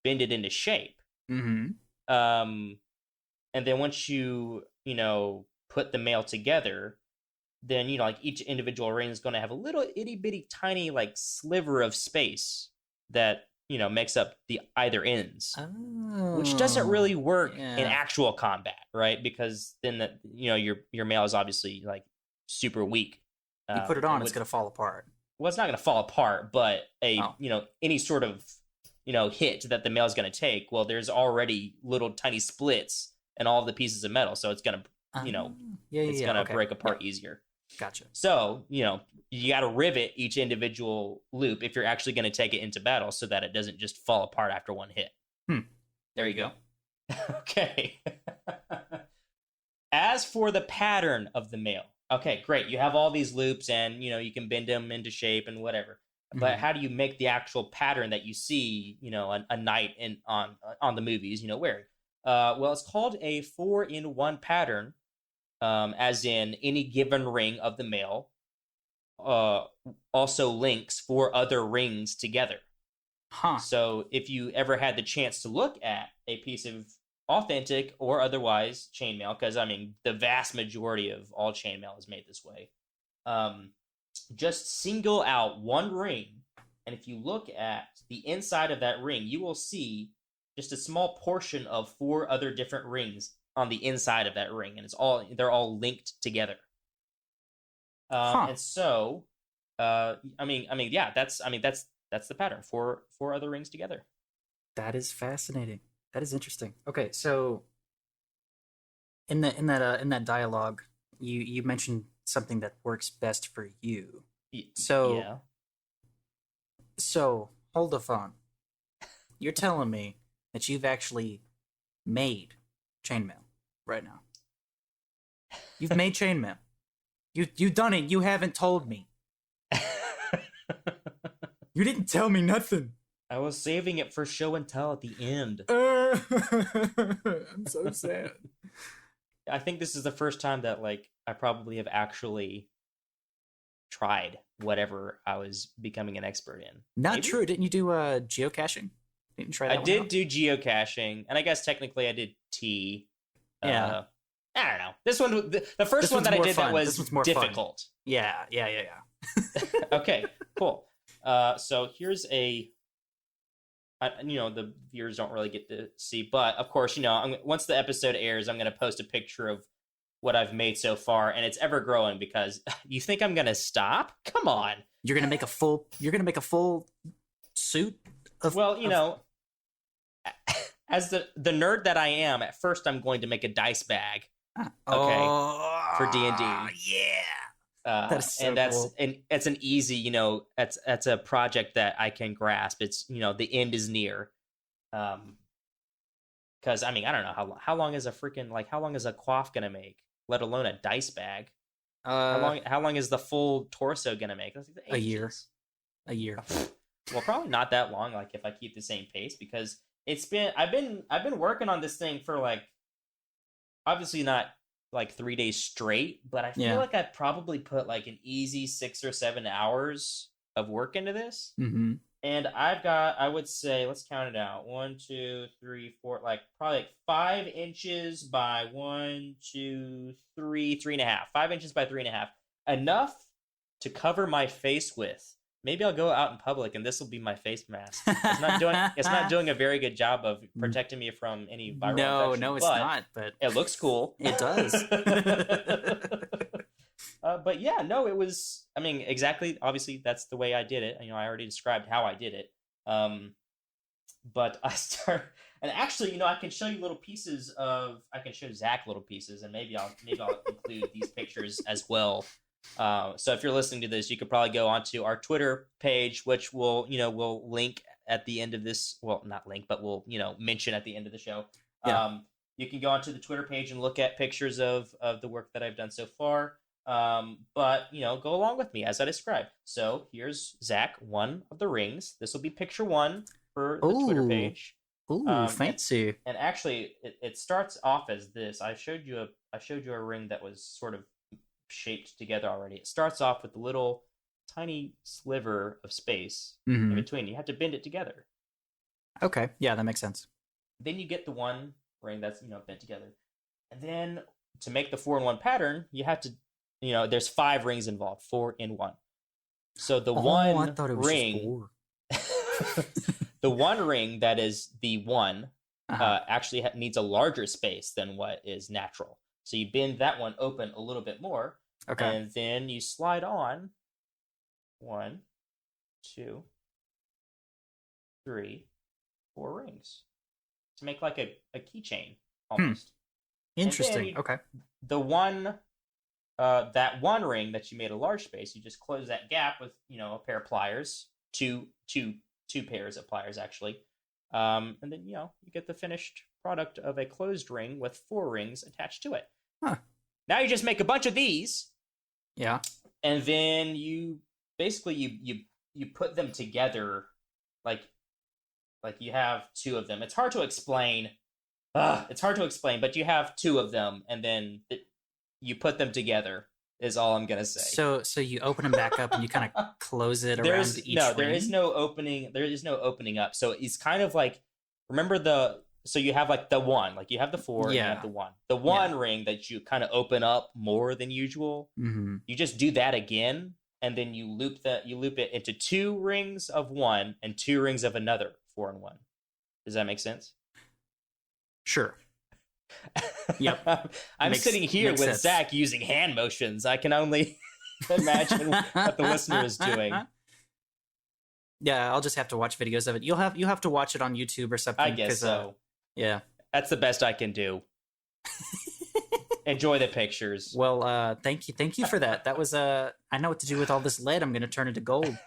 bend it into shape. Mm-hmm. And then once you put the mail together, then like each individual ring is going to have a little itty bitty tiny like sliver of space that makes up the either ends, which doesn't really work in actual combat, right? Because then your mail is obviously like super weak. You put it on, it's going to fall apart. Well, it's not going to fall apart, but any sort of hit that the mail is going to take, well, there's already little tiny splits in all of the pieces of metal, so it's going to it's going to break apart easier. Gotcha. So you got to rivet each individual loop if you're actually going to take it into battle, so that it doesn't just fall apart after one hit. There you go. Okay. As for the pattern of the mail, okay, great. You have all these loops, and you can bend them into shape and whatever. But how do you make the actual pattern that you see, a knight on the movies, wearing? Well, it's called a 4-in-1 pattern, as in any given ring of the mail also links 4 other rings together. So if you ever had the chance to look at a piece of authentic or otherwise chainmail, because the vast majority of all chainmail is made this way, just single out one ring, and if you look at the inside of that ring, you will see just a small portion of 4 other different rings on the inside of that ring, and they're all linked together. And so, that's the pattern. 4 other rings together. That is fascinating. That is interesting. Okay, so in that dialogue, you mentioned something that works best for you. So hold the phone. You're telling me that you've actually made chainmail right now. You've made chainmail. You've done it. You haven't told me. You didn't tell me nothing. I was saving it for show and tell at the end. I'm so sad. I think this is the first time that I probably have actually tried whatever I was becoming an expert in. Not true. Didn't you do geocaching? Didn't you try that? I did do geocaching, and I guess technically I did T. Yeah. I don't know. This one, the first one that I did that was difficult. Fun. Yeah. Okay, cool. So here's the viewers don't really get to see, but of course, once the episode airs, I'm going to post a picture of what I've made so far, and it's ever growing because you think I'm going to stop? Come on. You're going to make a full suit of, as the nerd that I am, at first I'm going to make a dice bag. For D&D. Yeah. That's so cool. It's an easy, that's a project that I can grasp. It's, the end is near. Because I don't know how long is a coif gonna make, let alone a dice bag. How long is the full torso gonna make? A year. Well, probably not that long. If I keep the same pace, because I've been working on this thing for obviously not 3 days straight, but I feel like I probably put an easy 6 or 7 hours of work into this. Mm-hmm. And I've got, I would say, let's count it out. 1, 2, 3, 4, probably 5 inches by 1, 2, 3, 3.5. 5 inches by 3.5. Enough to cover my face with. Maybe I'll go out in public and this will be my face mask. It's not doing a very good job of protecting me from any viral infection. No, it's not. But it looks cool. It does. But yeah, no, it was. Exactly. Obviously, that's the way I did it. I already described how I did it. But I start, and actually, I can show you little pieces of. I can show Zach little pieces, and maybe I'll include these pictures as well. So if you're listening to this, you could probably go onto our Twitter page, which we'll link at the end of this. Well, not link, but we'll mention at the end of the show. Yeah. You can go onto the Twitter page and look at pictures of the work that I've done so far. But go along with me as I describe. So here's Zach, one of the rings. This will be picture one for the Twitter page. Ooh, fancy. And actually, it starts off as this. I showed you a ring that was sort of shaped together already. It starts off with a little tiny sliver of space in between. You have to bend it together. Okay, yeah, that makes sense. Then you get the one ring that's bent together, and then to make the 4-in-1 pattern, you have to, there's 5 rings involved, 4 in 1. So the I thought it was ring, just 4. the one ring that is the one actually needs a larger space than what is natural. So you bend that one open a little bit more, and then you slide on 1, 2, 3, 4 rings to make like a keychain almost. Interesting. Okay. The one, that one ring that you made a large space, you just close that gap with a pair of pliers, two pairs of pliers actually, and then you get the finished product of a closed ring with 4 rings attached to it. Now you just make a bunch of these. Yeah. And then you basically you put them together like you have 2 of them. It's hard to explain. But you have 2 of them, and then you put them together. Is all I'm gonna say. So you open them back up and you kind of close it around each ring? There is no opening. There is no opening up. So it's kind of like, so you have like the one, like you have the 4, and you have the one. The one ring that you kind of open up more than usual. Mm-hmm. You just do that again, and then you loop it into 2 rings of one and 2 rings of another 4-in-1. Does that make sense? Sure. Yep. I'm sitting here with sense. Zach using hand motions. I can only imagine what the listener is doing. Yeah, I'll just have to watch videos of it. You'll have to watch it on YouTube or something. I guess so. Yeah. That's the best I can do. Enjoy the pictures. Well, thank you for that. That was I know what to do with all this lead. I'm going to turn it to gold.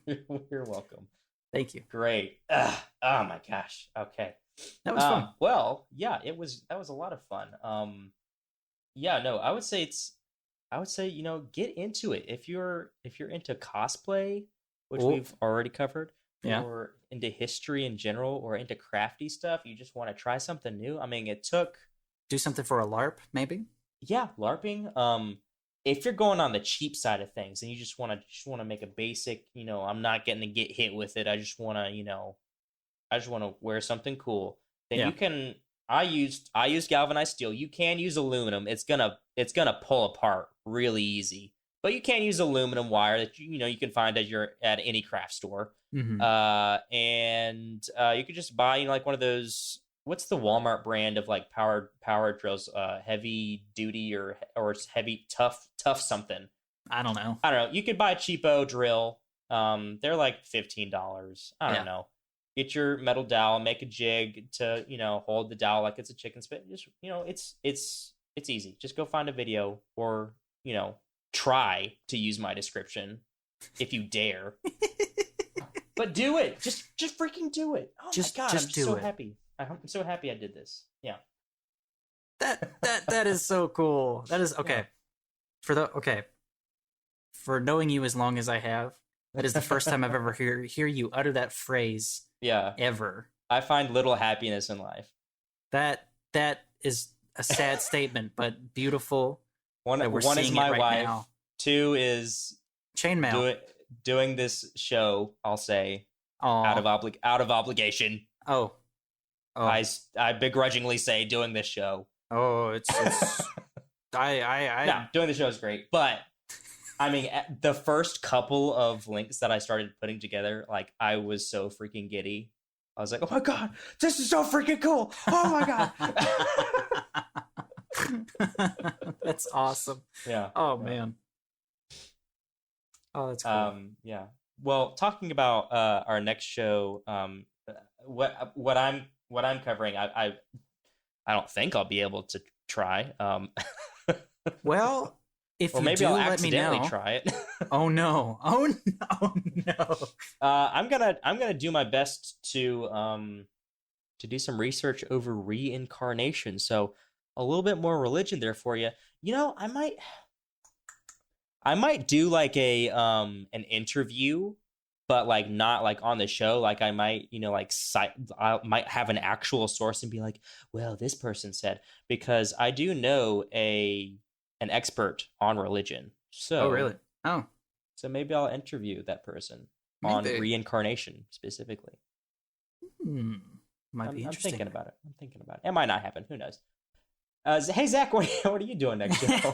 You're welcome. Thank you. Great. Oh my gosh. Okay. That was fun. Well, yeah, that was a lot of fun. I would say get into it if you're into cosplay, which we've already covered, or into history in general, or into crafty stuff. You just want to try something new. I mean, do something for a LARP, maybe. Yeah, LARPing. If you're going on the cheap side of things and you just want to make a basic, I'm not getting to get hit with it. I just want to wear something cool. Then you can. I used galvanized steel. You can use aluminum. It's gonna pull apart really easy. But you can use aluminum wire that you can find at any craft store. Mm-hmm. And you could just buy like one of those. What's the Walmart brand of like power drills? Heavy duty or heavy tough something. I don't know. You could buy a cheapo drill. They're like $15. I don't know. Get your metal dowel, make a jig to hold the dowel like it's a chicken spit. Just it's easy. Just go find a video or try to use my description if you dare. But do it. Just freaking do it. Oh my god, I'm so happy. I'm so happy I did this. Yeah. That is so cool. That is okay. Yeah. For knowing you as long as I have, that is the first time I've ever hear you utter that phrase. Yeah. Ever. I find little happiness in life. That is a sad statement, but beautiful. One is my wife. Now. 2 is chainmail. Doing this show, I'll say, out of obligation. Oh. I begrudgingly say doing this show. Oh, it's No, doing the show is great, but I mean, the first couple of links that I started putting together, like I was so freaking giddy. I was like, "Oh my god, this is so freaking cool! Oh my god, that's awesome!" Yeah. Oh man. Oh, that's cool. Yeah. Well, talking about our next show, what I'm covering, I don't think I'll be able to try. Well, if you maybe do, I'll let me know. accidentally try it. Oh no! Oh no! I'm gonna do my best to to do some research over reincarnation. So a little bit more religion there for you. You know, I might do like a an interview, but like not like on the show. Like I might, you know, like I might have an actual source and be like, well, this person said, because I do know an expert on religion. So Oh, really? Oh, so maybe I'll interview that person on maybe. reincarnation specifically. Might be I'm interesting. thinking about it. It might not happen. Who knows? Hey Zach, what are you doing next show?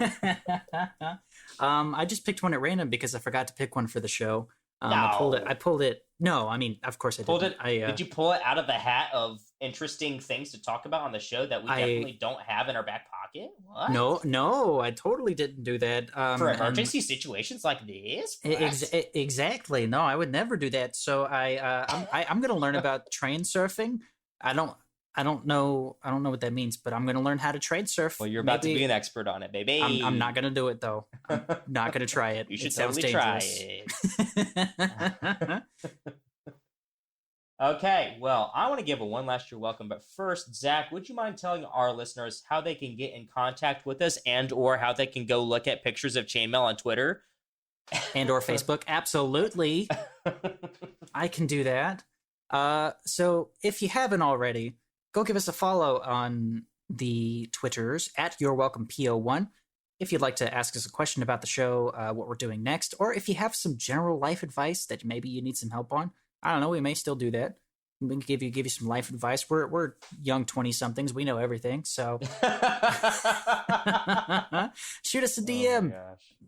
I just picked one at random because I forgot to pick one for the show. No. I pulled it. No, I mean, of course I pulled didn't. it. Did you pull it out of the hat of interesting things to talk about on the show that we definitely don't have in our back pocket? What? No, I totally didn't do that. For emergency situations like this? Exactly. No, I would never do that. So I'm going to learn about train surfing. I don't know what that means, but I'm going to learn how to trade surf. Well, you're about to be an expert on it, baby. I'm not going to do it, though. I'm not going to try it. You should totally try it. Okay, well, I want to give a one last year welcome, but first, Zach, would you mind telling our listeners how they can get in contact with us and or how they can go look at pictures of Chainmail on Twitter? And or Facebook? Absolutely. I can do that. So if you haven't already, go give us a follow on the Twitters at YourWelcomePO1. If you'd like to ask us a question about the show, what we're doing next, or if you have some general life advice that maybe you need some help on, I don't know, we may still do that. We can give you some life advice. We're young 20-somethings. We know everything. So shoot us a DM,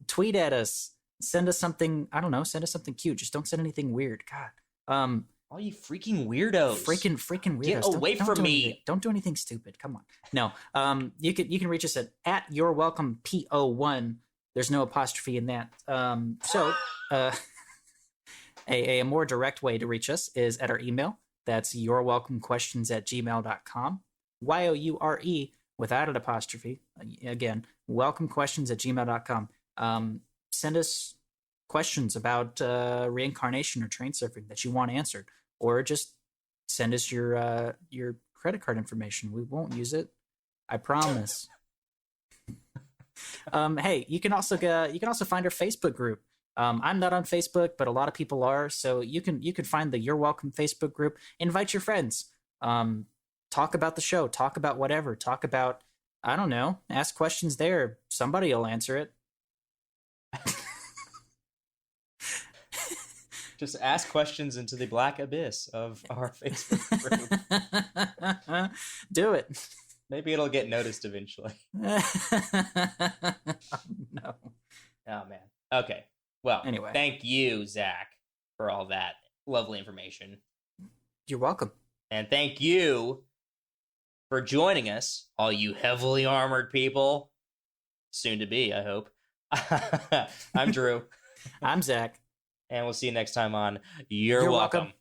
tweet at us, send us something. I don't know, send us something cute. Just don't send anything weird. God. All you freaking weirdos. Freaking weirdos. Get away from me. Don't do anything stupid. Come on. No. You can reach us at YourWelcomePO1. There's no apostrophe in that. A more direct way to reach us is at our email. That's yourwelcomequestions@gmail.com. YOURE without an apostrophe. Again, welcomequestions@gmail.com. Send us questions about reincarnation or train surfing that you want answered, or just send us your credit card information. We won't use it, I promise. Hey, you can also find our Facebook group. I'm not on Facebook, but a lot of people are, so you can find the You're Welcome Facebook group. Invite your friends. Talk about the show. Talk about whatever. Talk about, I don't know, ask questions there. Somebody will answer it. Just ask questions into the black abyss of our Facebook group. Do it. Maybe it'll get noticed eventually. No. Oh, man. Okay. Well, anyway. Thank you, Zach, for all that lovely information. You're welcome. And thank you for joining us, all you heavily armored people. Soon to be, I hope. I'm Drew. I'm Zach. And we'll see you next time on You're Welcome.